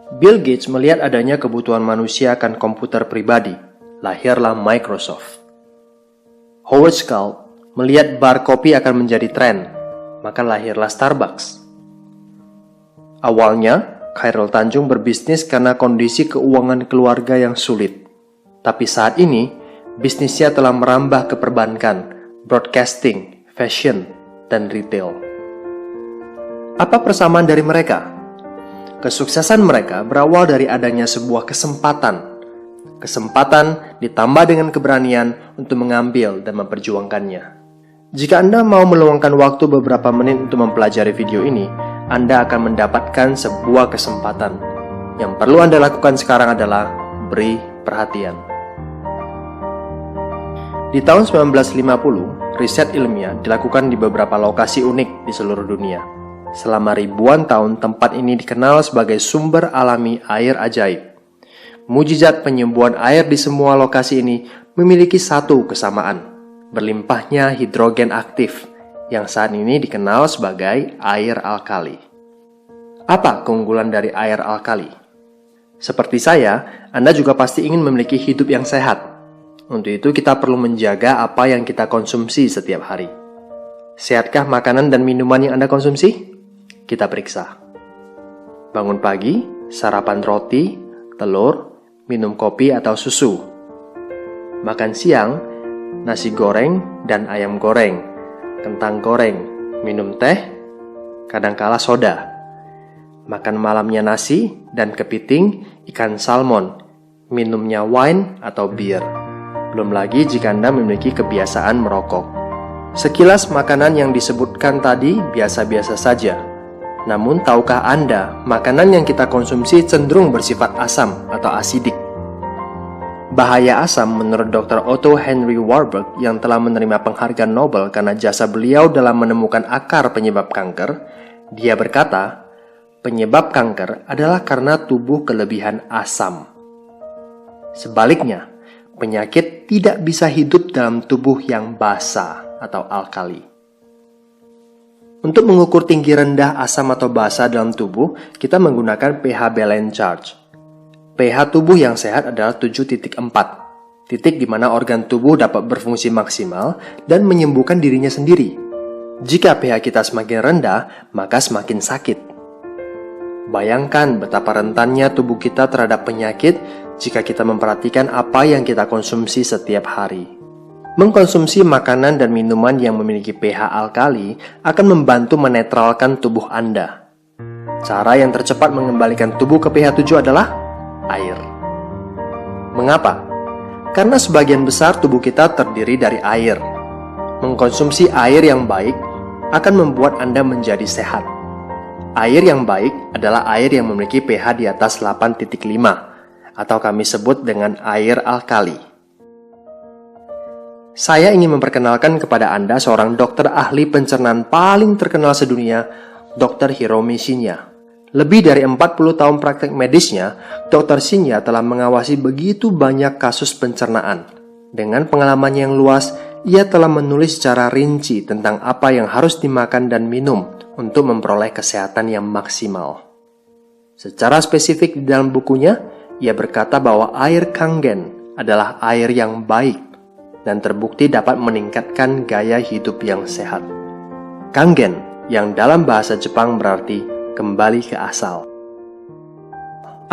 Bill Gates melihat adanya kebutuhan manusia akan komputer pribadi. Lahirlah Microsoft. Howard Schultz melihat bar kopi akan menjadi tren, maka lahirlah Starbucks. Awalnya, Khairul Tanjung berbisnis karena kondisi keuangan keluarga yang sulit. Tapi saat ini, bisnisnya telah merambah ke perbankan, broadcasting, fashion, dan retail. Apa persamaan dari mereka? Kesuksesan mereka berawal dari adanya sebuah kesempatan. Kesempatan ditambah dengan keberanian untuk mengambil dan memperjuangkannya. Jika Anda mau meluangkan waktu beberapa menit untuk mempelajari video ini, Anda akan mendapatkan sebuah kesempatan. Yang perlu Anda lakukan sekarang adalah beri perhatian. Di tahun 1950, riset ilmiah dilakukan di beberapa lokasi unik di seluruh dunia. Selama ribuan tahun, tempat ini dikenal sebagai sumber alami air ajaib. Mujizat penyembuhan air di semua lokasi ini memiliki satu kesamaan, berlimpahnya hidrogen aktif, yang saat ini dikenal sebagai air alkali. Apa keunggulan dari air alkali? Seperti saya, Anda juga pasti ingin memiliki hidup yang sehat. Untuk itu kita perlu menjaga apa yang kita konsumsi setiap hari. Sehatkah makanan dan minuman yang Anda konsumsi? Kita periksa. Bangun pagi, sarapan roti, telur, minum kopi atau susu. Makan siang, nasi goreng dan ayam goreng, kentang goreng, minum teh, kadangkala soda. Makan malamnya nasi dan kepiting, ikan salmon, minumnya wine atau bir. Belum lagi jika Anda memiliki kebiasaan merokok. Sekilas makanan yang disebutkan tadi biasa-biasa saja. Namun tahukah Anda, makanan yang kita konsumsi cenderung bersifat asam atau asidik? Bahaya asam menurut Dr. Otto Henry Warburg yang telah menerima penghargaan Nobel karena jasa beliau dalam menemukan akar penyebab kanker, dia berkata, penyebab kanker adalah karena tubuh kelebihan asam. Sebaliknya, penyakit tidak bisa hidup dalam tubuh yang basa atau alkali. Untuk mengukur tinggi rendah asam atau basa dalam tubuh, kita menggunakan pH balance charge. pH tubuh yang sehat adalah 7.4, titik di mana organ tubuh dapat berfungsi maksimal dan menyembuhkan dirinya sendiri. Jika pH kita semakin rendah, maka semakin sakit. Bayangkan betapa rentannya tubuh kita terhadap penyakit jika kita memperhatikan apa yang kita konsumsi setiap hari. Mengkonsumsi makanan dan minuman yang memiliki pH alkali akan membantu menetralkan tubuh Anda. Cara yang tercepat mengembalikan tubuh ke pH 7 adalah air. Mengapa? Karena sebagian besar tubuh kita terdiri dari air. Mengkonsumsi air yang baik akan membuat Anda menjadi sehat. Air yang baik adalah air yang memiliki pH di atas 8.5 atau kami sebut dengan air alkali. Saya ingin memperkenalkan kepada Anda seorang dokter ahli pencernaan paling terkenal sedunia, Dr. Hiromi Shinya. Lebih dari 40 tahun praktek medisnya, Dr. Shinya telah mengawasi begitu banyak kasus pencernaan. Dengan pengalaman yang luas, ia telah menulis secara rinci tentang apa yang harus dimakan dan minum untuk memperoleh kesehatan yang maksimal. Secara spesifik di dalam bukunya, ia berkata bahwa air Kangen adalah air yang baik dan terbukti dapat meningkatkan gaya hidup yang sehat. Kangen, yang dalam bahasa Jepang berarti kembali ke asal.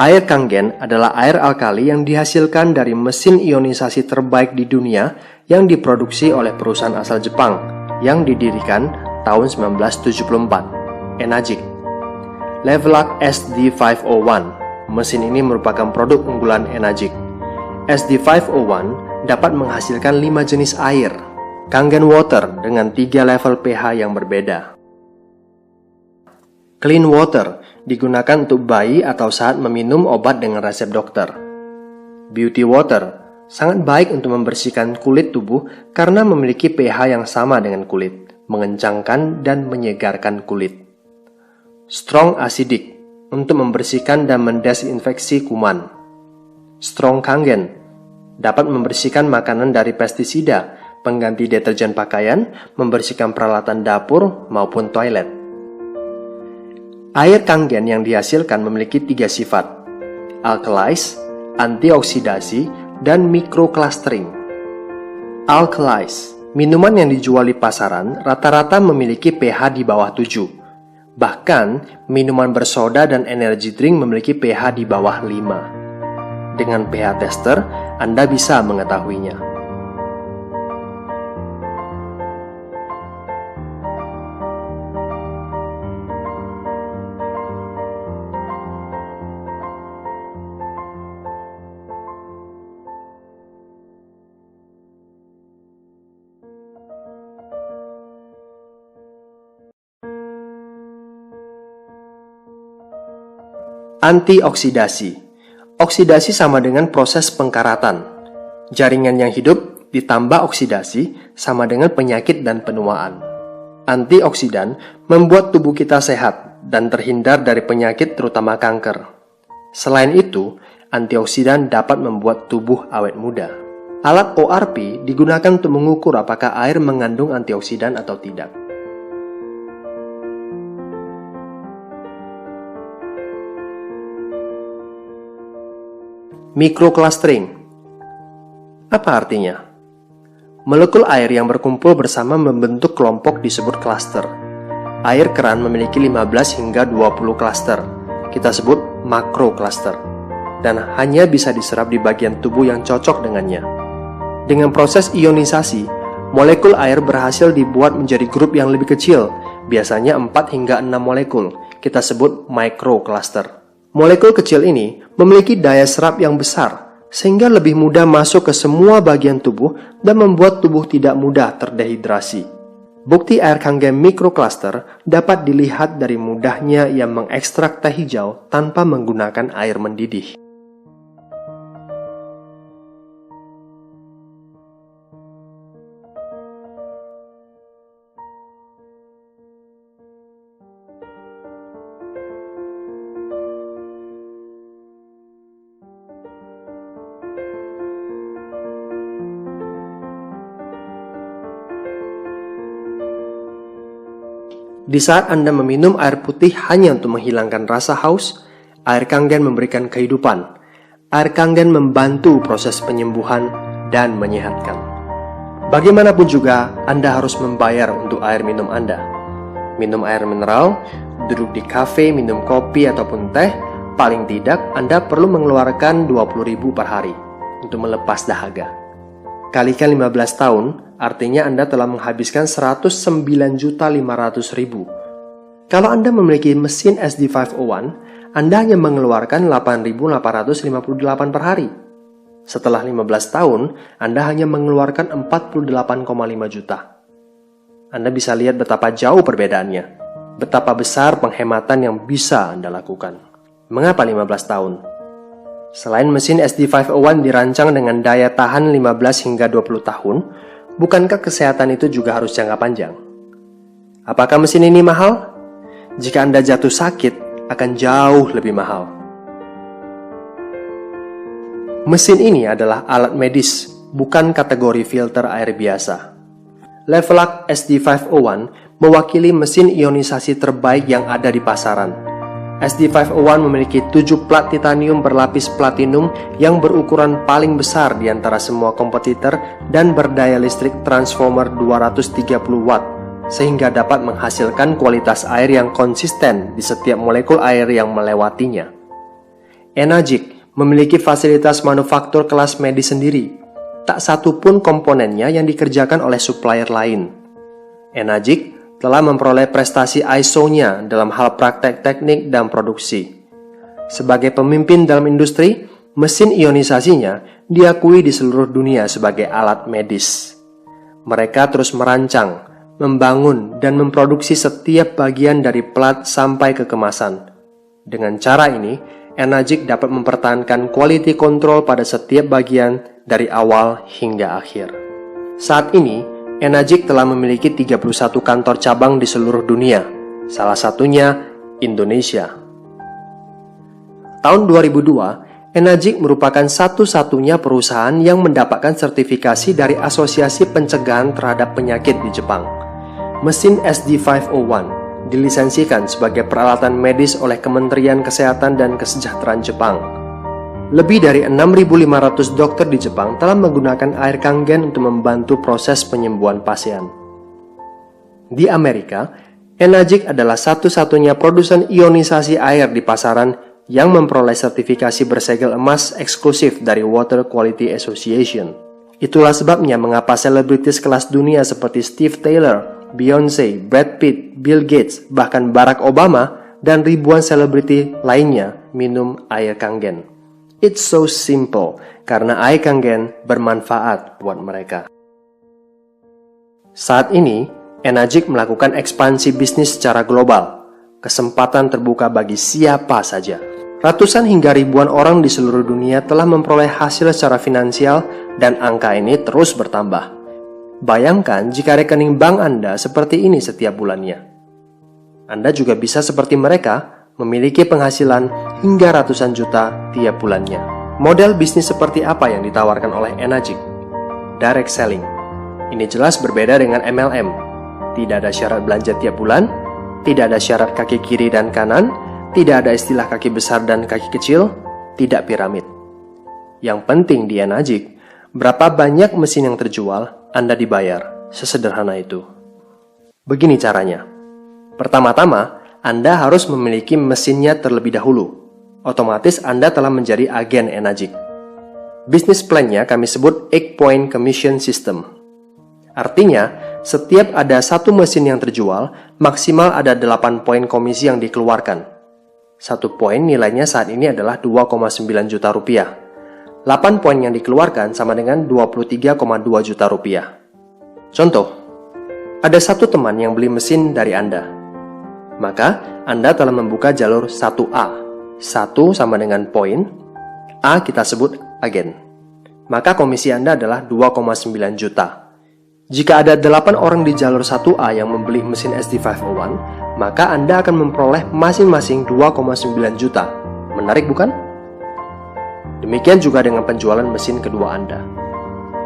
Air Kangen adalah air alkali yang dihasilkan dari mesin ionisasi terbaik di dunia yang diproduksi oleh perusahaan asal Jepang yang didirikan tahun 1974, Enagic. Levelac SD501, mesin ini merupakan produk unggulan Enagic. SD501 dapat menghasilkan 5 jenis air, Kangen Water dengan 3 level pH yang berbeda. Clean Water digunakan untuk bayi atau saat meminum obat dengan resep dokter. Beauty Water sangat baik untuk membersihkan kulit tubuh karena memiliki pH yang sama dengan kulit, mengencangkan dan menyegarkan kulit. Strong Acidic untuk membersihkan dan mendesinfeksi kuman. Strong Kangen dapat membersihkan makanan dari pestisida, pengganti deterjen pakaian, membersihkan peralatan dapur maupun toilet. Air Kangen yang dihasilkan memiliki 3 sifat. alkalize, antioksidasi, dan microclustering. Alkalize, minuman yang dijual di pasaran rata-rata memiliki pH di bawah 7. Bahkan, minuman bersoda dan energy drink memiliki pH di bawah 5. Dengan pH tester, Anda bisa mengetahuinya. Antioksidasi. Oksidasi sama dengan proses pengkaratan. Jaringan yang hidup ditambah oksidasi sama dengan penyakit dan penuaan. Antioksidan membuat tubuh kita sehat dan terhindar dari penyakit terutama kanker. Selain itu, antioksidan dapat membuat tubuh awet muda. Alat ORP digunakan untuk mengukur apakah air mengandung antioksidan atau tidak. Microclustering. Apa artinya? Molekul air yang berkumpul bersama membentuk kelompok disebut cluster. Air keran memiliki 15 hingga 20 cluster. Kita sebut makrocluster. Dan hanya bisa diserap di bagian tubuh yang cocok dengannya. Dengan proses ionisasi, molekul air berhasil dibuat menjadi grup yang lebih kecil, biasanya 4 hingga 6 molekul. Kita sebut microcluster. Molekul kecil ini memiliki daya serap yang besar, sehingga lebih mudah masuk ke semua bagian tubuh dan membuat tubuh tidak mudah terdehidrasi. Bukti air Kangen microcluster dapat dilihat dari mudahnya ia mengekstrak teh hijau tanpa menggunakan air mendidih. Di saat Anda meminum air putih hanya untuk menghilangkan rasa haus, air Kangen memberikan kehidupan. Air Kangen membantu proses penyembuhan dan menyehatkan. Bagaimanapun juga, Anda harus membayar untuk air minum Anda. Minum air mineral, duduk di kafe, minum kopi ataupun teh, paling tidak Anda perlu mengeluarkan 20.000 per hari untuk melepas dahaga. Kalikan 15 tahun, artinya Anda telah menghabiskan 109.500.000. Kalau Anda memiliki mesin SD501, Anda hanya mengeluarkan 8.858 per hari. Setelah 15 tahun, Anda hanya mengeluarkan 48,5 juta. Anda bisa lihat betapa jauh perbedaannya. Betapa besar penghematan yang bisa Anda lakukan. Mengapa 15 tahun? Selain mesin SD501 dirancang dengan daya tahan 15 hingga 20 tahun, bukankah kesehatan itu juga harus jangka panjang? Apakah mesin ini mahal? Jika Anda jatuh sakit, akan jauh lebih mahal. Mesin ini adalah alat medis, bukan kategori filter air biasa. Levelac SD501 mewakili mesin ionisasi terbaik yang ada di pasaran. SD501 memiliki 7 plat titanium berlapis platinum yang berukuran paling besar di antara semua kompetitor dan berdaya listrik transformer 230 watt, sehingga dapat menghasilkan kualitas air yang konsisten di setiap molekul air yang melewatinya. Enagic memiliki fasilitas manufaktur kelas medis sendiri. Tak satu pun komponennya yang dikerjakan oleh supplier lain. Enagic telah memperoleh prestasi ISO-nya dalam hal praktek teknik dan produksi. Sebagai pemimpin dalam industri, mesin ionisasinya diakui di seluruh dunia sebagai alat medis. Mereka terus merancang, membangun, dan memproduksi setiap bagian dari plat sampai ke kemasan. Dengan cara ini, Enagic dapat mempertahankan quality control pada setiap bagian dari awal hingga akhir. Saat ini, Enagic telah memiliki 31 kantor cabang di seluruh dunia, salah satunya Indonesia. Tahun 2002, Enagic merupakan satu-satunya perusahaan yang mendapatkan sertifikasi dari Asosiasi Pencegahan Terhadap Penyakit di Jepang. Mesin SD501 dilisensikan sebagai peralatan medis oleh Kementerian Kesehatan dan Kesejahteraan Jepang. Lebih dari 6.500 dokter di Jepang telah menggunakan air Kangen untuk membantu proses penyembuhan pasien. Di Amerika, Enagic adalah satu-satunya produsen ionisasi air di pasaran yang memperoleh sertifikasi bersegel emas eksklusif dari Water Quality Association. Itulah sebabnya mengapa selebritis kelas dunia seperti Steve Taylor, Beyoncé, Brad Pitt, Bill Gates, bahkan Barack Obama, dan ribuan selebriti lainnya minum air Kangen. It's so simple, karena air Kangen bermanfaat buat mereka. Saat ini, Enagic melakukan ekspansi bisnis secara global. Kesempatan terbuka bagi siapa saja. Ratusan hingga ribuan orang di seluruh dunia telah memperoleh hasil secara finansial dan angka ini terus bertambah. Bayangkan jika rekening bank Anda seperti ini setiap bulannya. Anda juga bisa seperti mereka, memiliki penghasilan hingga ratusan juta tiap bulannya. Model bisnis seperti apa yang ditawarkan oleh Enagic? Direct selling. Ini jelas berbeda dengan MLM. Tidak ada syarat belanja tiap bulan, tidak ada syarat kaki kiri dan kanan, tidak ada istilah kaki besar dan kaki kecil, tidak piramid. Yang penting di Enagic, berapa banyak mesin yang terjual, Anda dibayar. Sesederhana itu. Begini caranya. Pertama-tama, Anda harus memiliki mesinnya terlebih dahulu. Otomatis Anda telah menjadi agen Enagic. Bisnis plan-nya kami sebut 8-point commission system. Artinya, setiap ada satu mesin yang terjual, maksimal ada 8 poin komisi yang dikeluarkan. Satu poin nilainya saat ini adalah 2,9 juta rupiah. 8 poin yang dikeluarkan sama dengan 23,2 juta rupiah. Contoh, ada satu teman yang beli mesin dari Anda. Maka, Anda telah membuka jalur 1A. 1 sama dengan poin, A kita sebut agen. Maka komisi Anda adalah 2,9 juta. Jika ada 8 orang di jalur 1A yang membeli mesin SD501, maka Anda akan memperoleh masing-masing 2,9 juta. Menarik bukan? Demikian juga dengan penjualan mesin kedua Anda.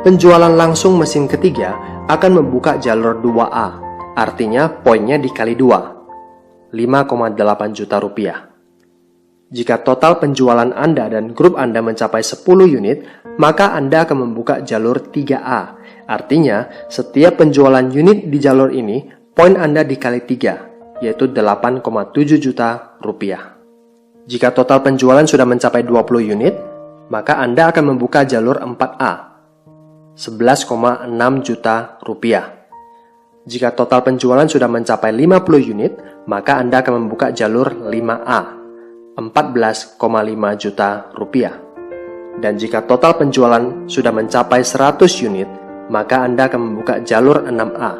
Penjualan langsung mesin ketiga akan membuka jalur 2A, artinya poinnya dikali 2, 5,8 juta rupiah. Jika total penjualan Anda dan grup Anda mencapai 10 unit, maka Anda akan membuka jalur 3A. Artinya, setiap penjualan unit di jalur ini, poin Anda dikali 3, yaitu 8,7 juta rupiah. Jika total penjualan sudah mencapai 20 unit, maka Anda akan membuka jalur 4A, 11,6 juta rupiah. Jika total penjualan sudah mencapai 50 unit, maka Anda akan membuka jalur 5A, 14,5 juta rupiah. Dan jika total penjualan sudah mencapai 100 unit, maka Anda akan membuka jalur 6A,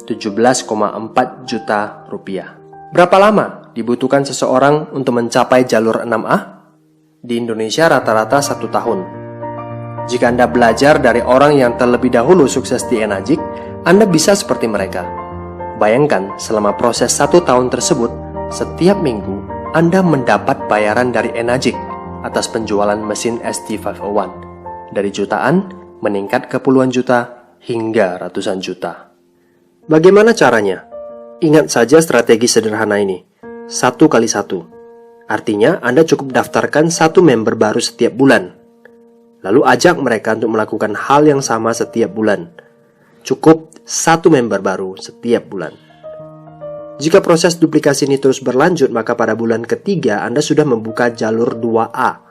17,4 juta rupiah. Berapa lama dibutuhkan seseorang untuk mencapai jalur 6A? Di Indonesia rata-rata 1 tahun. Jika Anda belajar dari orang yang terlebih dahulu sukses di Enagic, Anda bisa seperti mereka. Bayangkan selama proses 1 tahun tersebut, setiap minggu Anda mendapat bayaran dari Enagic atas penjualan mesin SD501. Dari jutaan, meningkat ke puluhan juta hingga ratusan juta. Bagaimana caranya? Ingat saja strategi sederhana ini. 1 kali 1. Artinya Anda cukup daftarkan 1 member baru setiap bulan. Lalu ajak mereka untuk melakukan hal yang sama setiap bulan. Cukup 1 member baru setiap bulan. Jika proses duplikasi ini terus berlanjut, maka pada bulan ketiga Anda sudah membuka jalur 2A.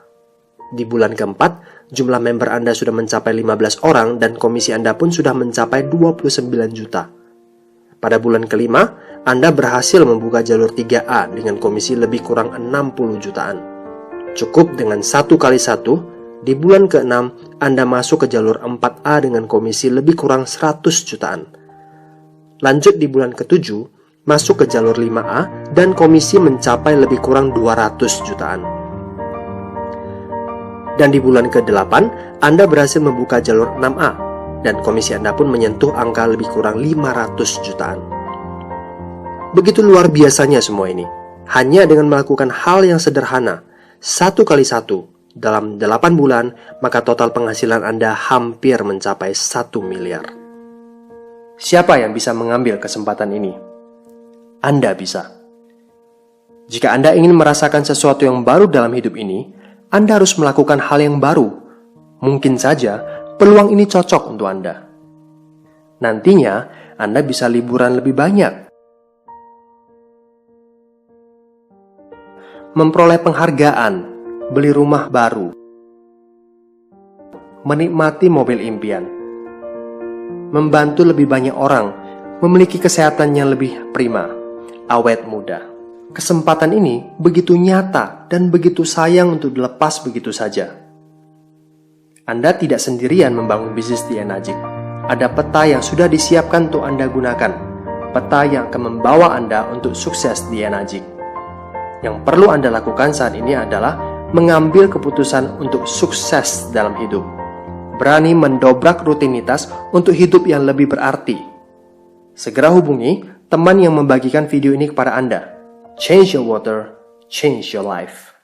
Di bulan keempat, jumlah member Anda sudah mencapai 15 orang dan komisi Anda pun sudah mencapai 29 juta. Pada bulan kelima, Anda berhasil membuka jalur 3A dengan komisi lebih kurang 60 jutaan. Cukup dengan 1 kali 1, di bulan ke-6, Anda masuk ke jalur 4A dengan komisi lebih kurang 100 jutaan. Lanjut di bulan ke-7, masuk ke jalur 5A dan komisi mencapai lebih kurang 200 jutaan. Dan di bulan ke-8, Anda berhasil membuka jalur 6A, dan komisi Anda pun menyentuh angka lebih kurang 500 jutaan. Begitu luar biasanya semua ini. Hanya dengan melakukan hal yang sederhana, 1 kali 1, dalam 8 bulan, maka total penghasilan Anda hampir mencapai 1 miliar. Siapa yang bisa mengambil kesempatan ini? Anda bisa. Jika Anda ingin merasakan sesuatu yang baru dalam hidup ini, Anda harus melakukan hal yang baru. Mungkin saja peluang ini cocok untuk Anda. Nantinya, Anda bisa liburan lebih banyak, memperoleh penghargaan, beli rumah baru, menikmati mobil impian, membantu lebih banyak orang, memiliki kesehatan yang lebih prima, awet muda. Kesempatan ini begitu nyata dan begitu sayang untuk dilepas begitu saja. Anda tidak sendirian membangun bisnis di Enagic. Ada peta yang sudah disiapkan untuk Anda gunakan. Peta yang akan membawa Anda untuk sukses di Enagic. Yang perlu Anda lakukan saat ini adalah mengambil keputusan untuk sukses dalam hidup. Berani mendobrak rutinitas untuk hidup yang lebih berarti. Segera hubungi teman yang membagikan video ini kepada Anda. Change your water, change your life.